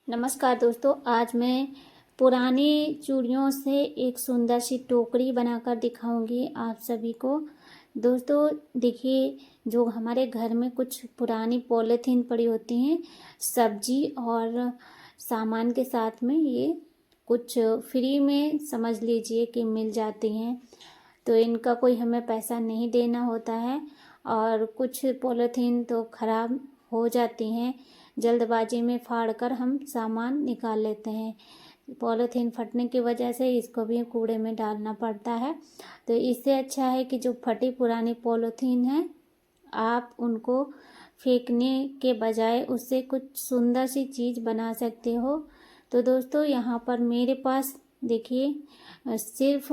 नमस्कार दोस्तों, आज मैं पुरानी चूड़ियों से एक सुंदर सी टोकरी बनाकर दिखाऊंगी आप सभी को। दोस्तों देखिए, जो हमारे घर में कुछ पुरानी पॉलीथीन पड़ी होती हैं सब्जी और सामान के साथ में, ये कुछ फ्री में समझ लीजिए कि मिल जाती हैं। तो इनका कोई हमें पैसा नहीं देना होता है। और कुछ पॉलीथीन तो ख़राब हो जाती हैं, जल्दबाजी में फाड़कर हम सामान निकाल लेते हैं। पॉलीथीन फटने की वजह से इसको भी कूड़े में डालना पड़ता है। तो इससे अच्छा है कि जो फटी पुरानी पॉलीथीन है, आप उनको फेंकने के बजाय उससे कुछ सुंदर सी चीज़ बना सकते हो। तो दोस्तों यहाँ पर मेरे पास देखिए सिर्फ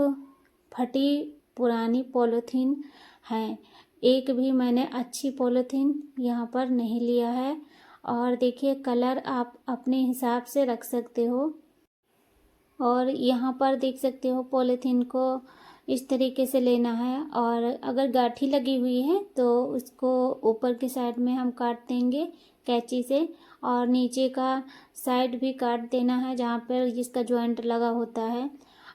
फटी पुरानी पॉलीथीन है। एक भी मैंने अच्छी पॉलीथीन यहाँ पर नहीं लिया है। और देखिए कलर आप अपने हिसाब से रख सकते हो। और यहाँ पर देख सकते हो पॉलीथीन को इस तरीके से लेना है। और अगर गांठी लगी हुई है तो उसको ऊपर की साइड में हम काट देंगे कैंची से, और नीचे का साइड भी काट देना है जहाँ पर जिसका जॉइंट लगा होता है।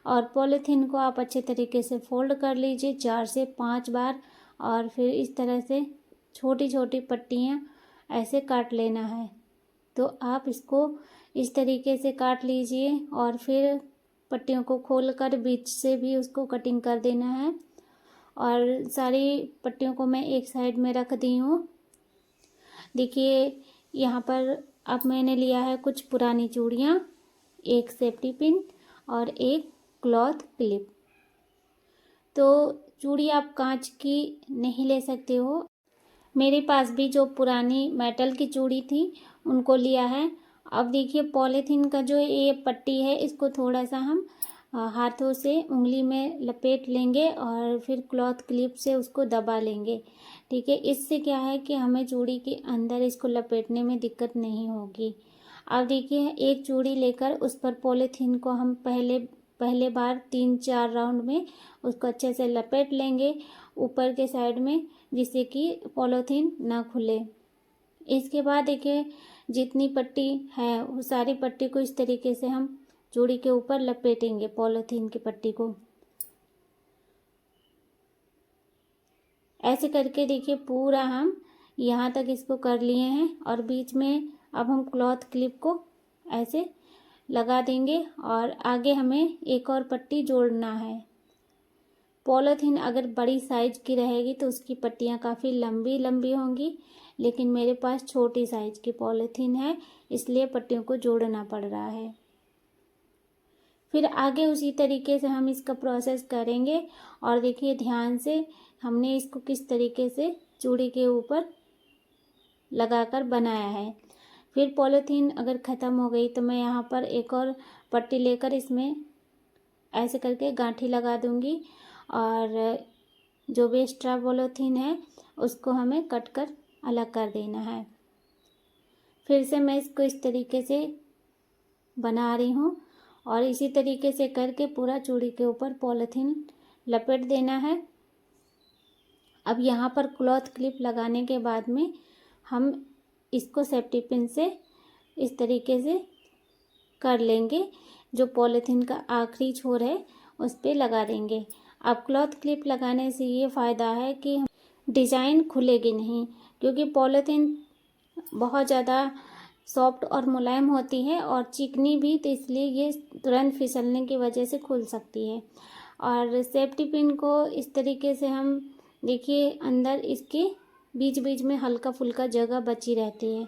और पॉलीथीन को आप अच्छे तरीके से फोल्ड कर लीजिए 4 से 5 बार, और फिर इस तरह से छोटी छोटी पट्टियाँ ऐसे काट लेना है। तो आप इसको इस तरीके से काट लीजिए और फिर पट्टियों को खोलकर बीच से भी उसको कटिंग कर देना है। और सारी पट्टियों को मैं एक साइड में रख दी हूँ। देखिए यहाँ पर अब मैंने लिया है कुछ पुरानी चूड़ियाँ, एक सेफ्टी पिन और एक क्लॉथ क्लिप। तो चूड़ी आप कांच की नहीं ले सकते हो। मेरे पास भी जो पुरानी मेटल की चूड़ी थी उनको लिया है। अब देखिए पॉलीथीन का जो ये पट्टी है, इसको थोड़ा सा हम हाथों से उंगली में लपेट लेंगे और फिर क्लॉथ क्लिप से उसको दबा लेंगे। ठीक है, इससे क्या है कि हमें चूड़ी के अंदर इसको लपेटने में दिक्कत नहीं होगी। अब देखिए एक चूड़ी लेकर उस पर पॉलीथीन को हम पहले बार 3-4 राउंड में उसको अच्छे से लपेट लेंगे ऊपर के साइड में, जिससे कि पॉलीथीन ना खुले। इसके बाद देखिए जितनी पट्टी है वो सारी पट्टी को इस तरीके से हम चूड़ी के ऊपर लपेटेंगे पॉलीथीन की पट्टी को। ऐसे करके देखिए पूरा हम यहाँ तक इसको कर लिए हैं। और बीच में अब हम क्लॉथ क्लिप को ऐसे लगा देंगे और आगे हमें एक और पट्टी जोड़ना है। पॉलीथीन अगर बड़ी साइज की रहेगी तो उसकी पट्टियाँ काफ़ी लंबी लंबी होंगी, लेकिन मेरे पास छोटी साइज की पॉलीथीन है इसलिए पट्टियों को जोड़ना पड़ रहा है। फिर आगे उसी तरीके से हम इसका प्रोसेस करेंगे। और देखिए ध्यान से हमने इसको किस तरीके से चूड़ी के ऊपर लगाकर बनाया है। फिर पॉलीथीन अगर ख़त्म हो गई तो मैं यहाँ पर एक और पट्टी लेकर इसमें ऐसे करके गांठी लगा दूँगी। और जो भी एक्स्ट्रा पॉलीथीन है उसको हमें कट कर अलग कर देना है। फिर से मैं इसको इस तरीके से बना रही हूँ और इसी तरीके से करके पूरा चूड़ी के ऊपर पॉलीथीन लपेट देना है। अब यहाँ पर क्लॉथ क्लिप लगाने के बाद में हम इसको सेफ्टी पिन से इस तरीके से कर लेंगे, जो पॉलीथीन का आखिरी छोर है उस पर लगा देंगे। अब क्लॉथ क्लिप लगाने से ये फ़ायदा है कि डिज़ाइन खुलेगी नहीं, क्योंकि पॉलीथीन बहुत ज़्यादा सॉफ्ट और मुलायम होती है और चिकनी भी, तो इसलिए ये तुरंत फिसलने की वजह से खुल सकती है। और सेफ्टी पिन को इस तरीके से हम देखिए अंदर इसके बीच बीच में हल्का फुल्का जगह बची रहती है।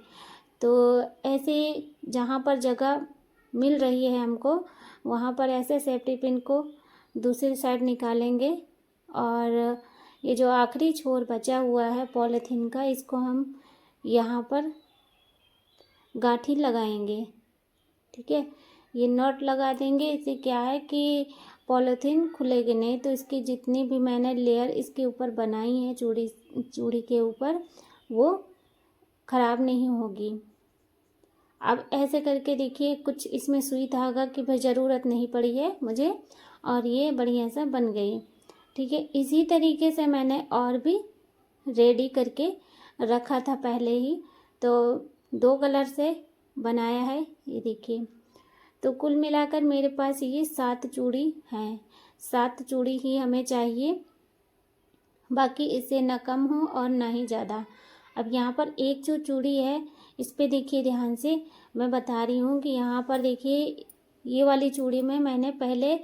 तो ऐसे जहाँ पर जगह मिल रही है हमको, वहाँ पर ऐसे सेफ्टी पिन को दूसरी साइड निकालेंगे और ये जो आखिरी छोर बचा हुआ है पॉलीथीन का, इसको हम यहाँ पर गांठी लगाएंगे। ठीक है, ये नॉट लगा देंगे। इससे क्या है कि पॉलीथीन खुलेगी नहीं, तो इसकी जितनी भी मैंने लेयर इसके ऊपर बनाई है चूड़ी के ऊपर, वो ख़राब नहीं होगी। अब ऐसे करके देखिए कुछ इसमें सुई धागा की भी ज़रूरत नहीं पड़ी है मुझे, और ये बढ़िया सा बन गई। ठीक है, इसी तरीके से मैंने और भी रेडी करके रखा था पहले ही। तो 2 कलर से बनाया है, ये देखिए। तो कुल मिलाकर मेरे पास ये 7 चूड़ी हैं। 7 चूड़ी ही हमें चाहिए, बाकी इससे ना कम हो और ना ही ज़्यादा। अब यहाँ पर एक जो चूड़ी है इस पे देखिए ध्यान से, मैं बता रही हूँ कि यहाँ पर देखिए ये वाली चूड़ी में मैंने पहले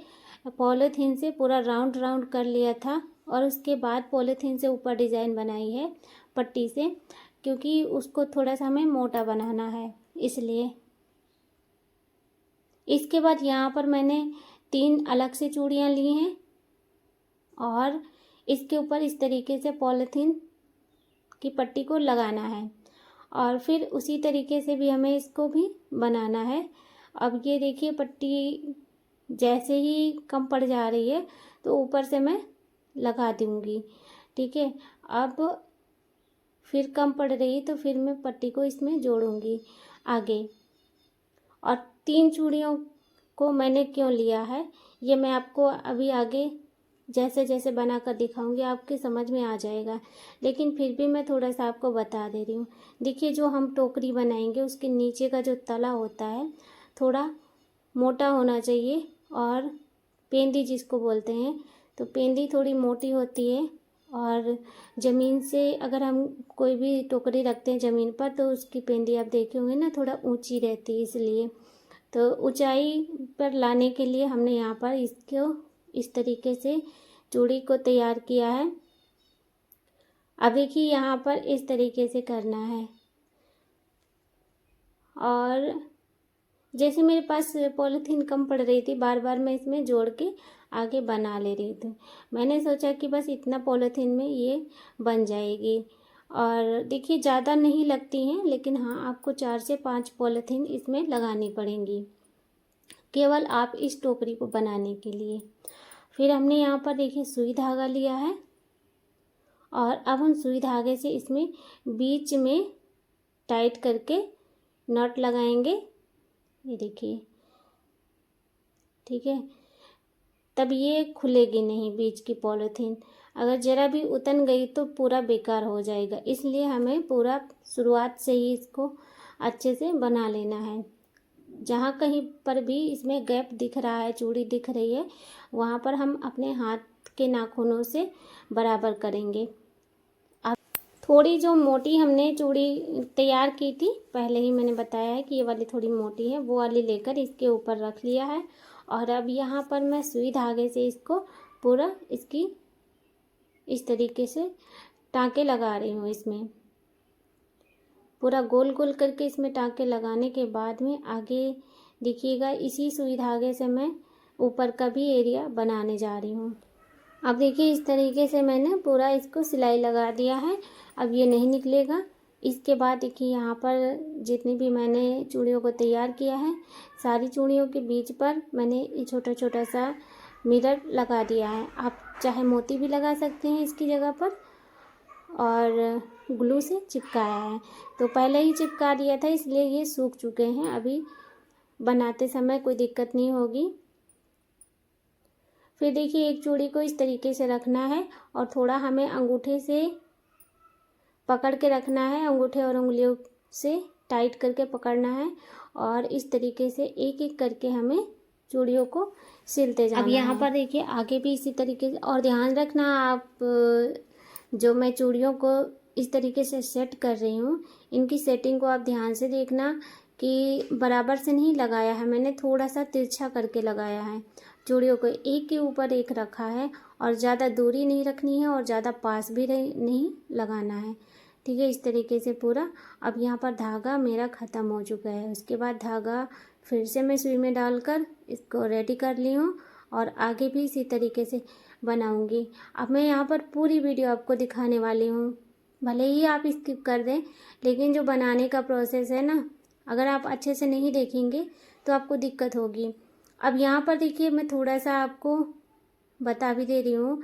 पॉलीथीन से पूरा राउंड राउंड कर लिया था और उसके बाद पॉलीथीन से ऊपर डिज़ाइन बनाई है पट्टी से, क्योंकि उसको थोड़ा सा हमें मोटा बनाना है इसलिए। इसके बाद यहाँ पर मैंने 3 अलग से चूड़ियाँ ली हैं और इसके ऊपर इस तरीके से पॉलीथीन की पट्टी को लगाना है और फिर उसी तरीके से भी हमें इसको भी बनाना है। अब ये देखिए पट्टी जैसे ही कम पड़ जा रही है तो ऊपर से मैं लगा दूँगी, ठीक है। अब फिर कम पड़ रही है तो फिर मैं पट्टी को इसमें जोड़ूँगी आगे। और 3 चूड़ियों को मैंने क्यों लिया है ये मैं आपको अभी आगे जैसे जैसे बना कर दिखाऊंगी आपके समझ में आ जाएगा, लेकिन फिर भी मैं थोड़ा सा आपको बता दे रही हूँ। देखिए जो हम टोकरी बनाएंगे उसके नीचे का जो तला होता है थोड़ा मोटा होना चाहिए, और पेंदी जिसको बोलते हैं, तो पेंदी थोड़ी मोटी होती है। और ज़मीन से अगर हम कोई भी टोकरी रखते हैं ज़मीन पर तो उसकी पेंदी आप देखे होंगे ना थोड़ा ऊंची रहती है, इसलिए तो ऊंचाई पर लाने के लिए हमने यहाँ पर इसको इस तरीके से चूड़ी को तैयार किया है। अब देखिए यहाँ पर इस तरीके से करना है और जैसे मेरे पास पॉलीथीन कम पड़ रही थी बार बार मैं इसमें जोड़ के आगे बना ले रही थी। मैंने सोचा कि बस इतना पॉलीथीन में ये बन जाएगी। और देखिए ज़्यादा नहीं लगती हैं, लेकिन हाँ आपको 4 से 5 पॉलीथीन इसमें लगानी पड़ेंगी केवल आप इस टोकरी को बनाने के लिए। फिर हमने यहाँ पर देखिए सुई धागा लिया है और अब हम सुई धागे से इसमें बीच में टाइट करके नॉट लगाएंगे, ये देखिए, ठीक है। तब ये खुलेगी नहीं बीच की पॉलीथीन, अगर ज़रा भी उतन गई तो पूरा बेकार हो जाएगा, इसलिए हमें पूरा शुरुआत से ही इसको अच्छे से बना लेना है। जहाँ कहीं पर भी इसमें गैप दिख रहा है, चूड़ी दिख रही है, वहाँ पर हम अपने हाथ के नाखूनों से बराबर करेंगे। अब थोड़ी जो मोटी हमने चूड़ी तैयार की थी पहले ही मैंने बताया है कि ये वाली थोड़ी मोटी है, वो वाली लेकर इसके ऊपर रख लिया है। और अब यहाँ पर मैं सुई धागे से इसको पूरा इसकी इस तरीके से टाँके लगा रही हूँ। इसमें पूरा गोल गोल करके इसमें टाँके लगाने के बाद में आगे देखिएगा इसी सुई धागे से मैं ऊपर का भी एरिया बनाने जा रही हूँ। अब देखिए इस तरीके से मैंने पूरा इसको सिलाई लगा दिया है, अब ये नहीं निकलेगा। इसके बाद देखिए यहाँ पर जितनी भी मैंने चूड़ियों को तैयार किया है सारी चूड़ियों के बीच पर मैंने ये छोटा छोटा सा मिरर लगा दिया है। आप चाहे मोती भी लगा सकते हैं इसकी जगह पर, और ग्लू से चिपकाया है। तो पहले ही चिपका दिया था इसलिए ये सूख चुके हैं, अभी बनाते समय कोई दिक्कत नहीं होगी। फिर देखिए एक चूड़ी को इस तरीके से रखना है और थोड़ा हमें अंगूठे से पकड़ के रखना है, अंगूठे और उंगलियों से टाइट करके पकड़ना है और इस तरीके से एक एक करके हमें चूड़ियों को सिलते जाना है। अब यहाँ पर देखिए आगे भी इसी तरीके से, और ध्यान रखना आप जो मैं चूड़ियों को इस तरीके से सेट कर रही हूँ इनकी सेटिंग को आप ध्यान से देखना कि बराबर से नहीं लगाया है मैंने, थोड़ा सा तिरछा करके लगाया है। चूड़ियों को एक के ऊपर एक रखा है और ज़्यादा दूरी नहीं रखनी है और ज़्यादा पास भी नहीं लगाना है, ठीक है। इस तरीके से पूरा। अब यहाँ पर धागा मेरा ख़त्म हो चुका है, उसके बाद धागा फिर से मैं सुई में डालकर इसको रेडी कर ली हूँ और आगे भी इसी तरीके से बनाऊंगी। अब मैं यहाँ पर पूरी वीडियो आपको दिखाने वाली हूँ, भले ही आप स्किप कर दें, लेकिन जो बनाने का प्रोसेस है ना, अगर आप अच्छे से नहीं देखेंगे तो आपको दिक्कत होगी। अब यहाँ पर देखिए मैं थोड़ा सा आपको बता भी दे रही हूँ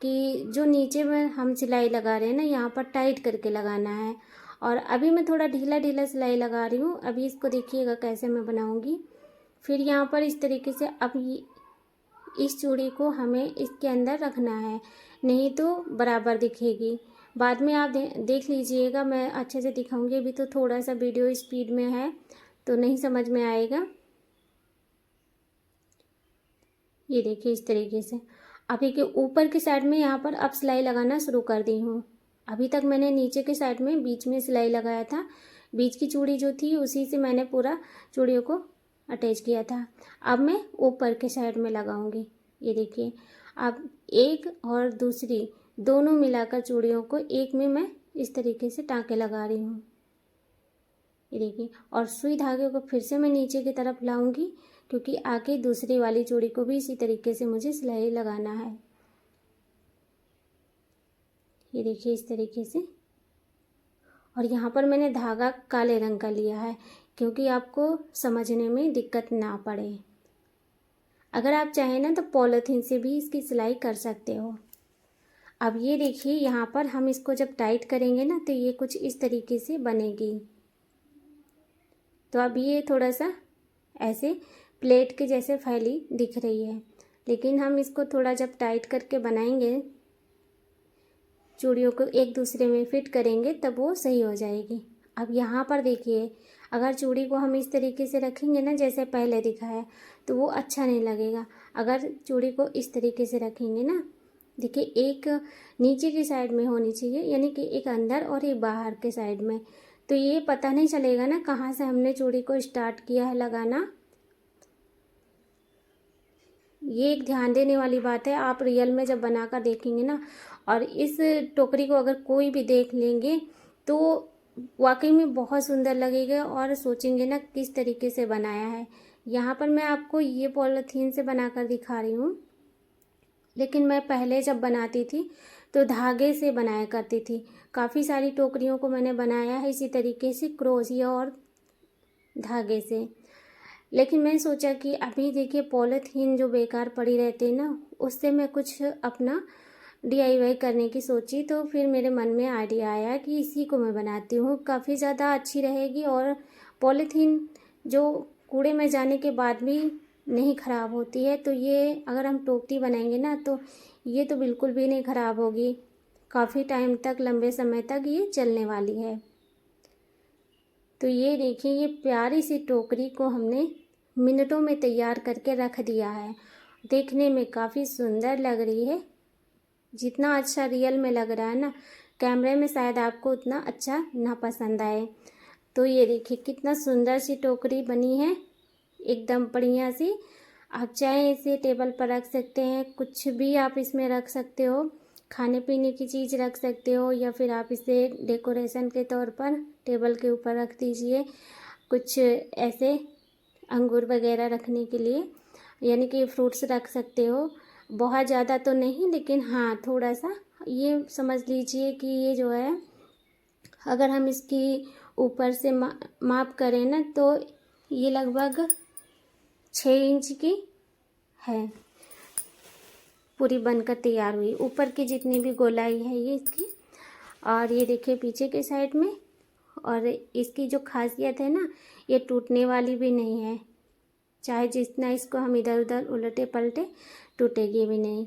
कि जो नीचे में हम सिलाई लगा रहे हैं ना, यहाँ पर टाइट करके लगाना है। और अभी मैं थोड़ा ढीला ढीला सिलाई लगा रही हूँ, अभी इसको देखिएगा कैसे मैं बनाऊँगी। फिर यहाँ पर इस तरीके से अब इस चूड़ी को हमें इसके अंदर रखना है, नहीं तो बराबर दिखेगी। बाद में आप देख लीजिएगा, मैं अच्छे से दिखाऊंगी, अभी तो थोड़ा सा वीडियो स्पीड में है तो नहीं समझ में आएगा। ये देखिए इस तरीके से। अभी के ऊपर की साइड में यहाँ पर अब सिलाई लगाना शुरू कर दी हूँ। अभी तक मैंने नीचे के साइड में बीच में सिलाई लगाया था, बीच की चूड़ी जो थी उसी से मैंने पूरा चूड़ियों को अटैच किया था। अब मैं ऊपर के साइड में लगाऊंगी। ये देखिए, अब एक और दूसरी दोनों मिलाकर चूड़ियों को एक में मैं इस तरीके से टाँके लगा रही हूँ। ये देखिए, और सुई धागे को फिर से मैं नीचे की तरफ लाऊंगी, क्योंकि आगे दूसरी वाली चूड़ी को भी इसी तरीके से मुझे सिलाई लगाना है। ये देखिए इस तरीके से। और यहाँ पर मैंने धागा काले रंग का लिया है, क्योंकि आपको समझने में दिक्कत ना पड़े। अगर आप चाहें ना तो पॉलीथीन से भी इसकी सिलाई कर सकते हो। अब ये देखिए, यहाँ पर हम इसको जब टाइट करेंगे ना तो ये कुछ इस तरीके से बनेगी। तो अब ये थोड़ा सा ऐसे प्लेट के जैसे फैली दिख रही है, लेकिन हम इसको थोड़ा जब टाइट करके बनाएंगे, चूड़ियों को एक दूसरे में फिट करेंगे, तब वो सही हो जाएगी। अब यहाँ पर देखिए, अगर चूड़ी को हम इस तरीके से रखेंगे ना जैसे पहले दिखाया, तो वो अच्छा नहीं लगेगा। अगर चूड़ी को इस तरीके से रखेंगे ना, देखिए एक नीचे की साइड में होनी चाहिए, यानी कि एक अंदर और एक बाहर के साइड में, तो ये पता नहीं चलेगा ना कहाँ से हमने चूड़ी को स्टार्ट किया है लगाना। ये एक ध्यान देने वाली बात है। आप रियल में जब बनाकर देखेंगे ना, और इस टोकरी को अगर कोई भी देख लेंगे तो वाकई में बहुत सुंदर लगेगा और सोचेंगे ना किस तरीके से बनाया है। यहाँ पर मैं आपको ये पॉलीथीन से बनाकर दिखा रही हूँ, लेकिन मैं पहले जब बनाती थी तो धागे से बनाया करती थी। काफ़ी सारी टोकरियों को मैंने बनाया है इसी तरीके से, क्रोशिया और धागे से। लेकिन मैं सोचा कि अभी देखिए पॉलीथीन जो बेकार पड़ी रहती है ना, उससे मैं कुछ अपना DIY करने की सोची। तो फिर मेरे मन में आइडिया आया कि इसी को मैं बनाती हूँ, काफ़ी ज़्यादा अच्छी रहेगी। और पॉलीथीन जो कूड़े में जाने के बाद भी नहीं ख़राब होती है, तो ये अगर हम टोकरी बनाएंगे ना तो ये तो बिल्कुल भी नहीं ख़राब होगी। काफ़ी टाइम तक, लंबे समय तक ये चलने वाली है। तो ये देखिए, ये प्यारी सी टोकरी को हमने मिनटों में तैयार करके रख दिया है। देखने में काफ़ी सुंदर लग रही है। जितना अच्छा रियल में लग रहा है ना, कैमरे में शायद आपको उतना अच्छा ना पसंद आए। तो ये देखिए कितना सुंदर सी टोकरी बनी है, एकदम बढ़िया सी। आप चाहे इसे टेबल पर रख सकते हैं, कुछ भी आप इसमें रख सकते हो, खाने पीने की चीज़ रख सकते हो, या फिर आप इसे डेकोरेशन के तौर पर टेबल के ऊपर रख दीजिए। कुछ ऐसे अंगूर वगैरह रखने के लिए, यानी कि फ्रूट्स रख सकते हो। बहुत ज़्यादा तो नहीं, लेकिन हाँ थोड़ा सा ये समझ लीजिए कि ये जो है, अगर हम इसकी ऊपर से माप करें ना तो ये लगभग 6 इंच की है, पूरी बनकर तैयार हुई। ऊपर की जितनी भी गोलाई है ये इसकी। और ये देखिए पीछे के साइड में, और इसकी जो खासियत है ना, ये टूटने वाली भी नहीं है। चाहे जितना इसको हम इधर उधर उलटे पलटे, टूटेगी भी नहीं।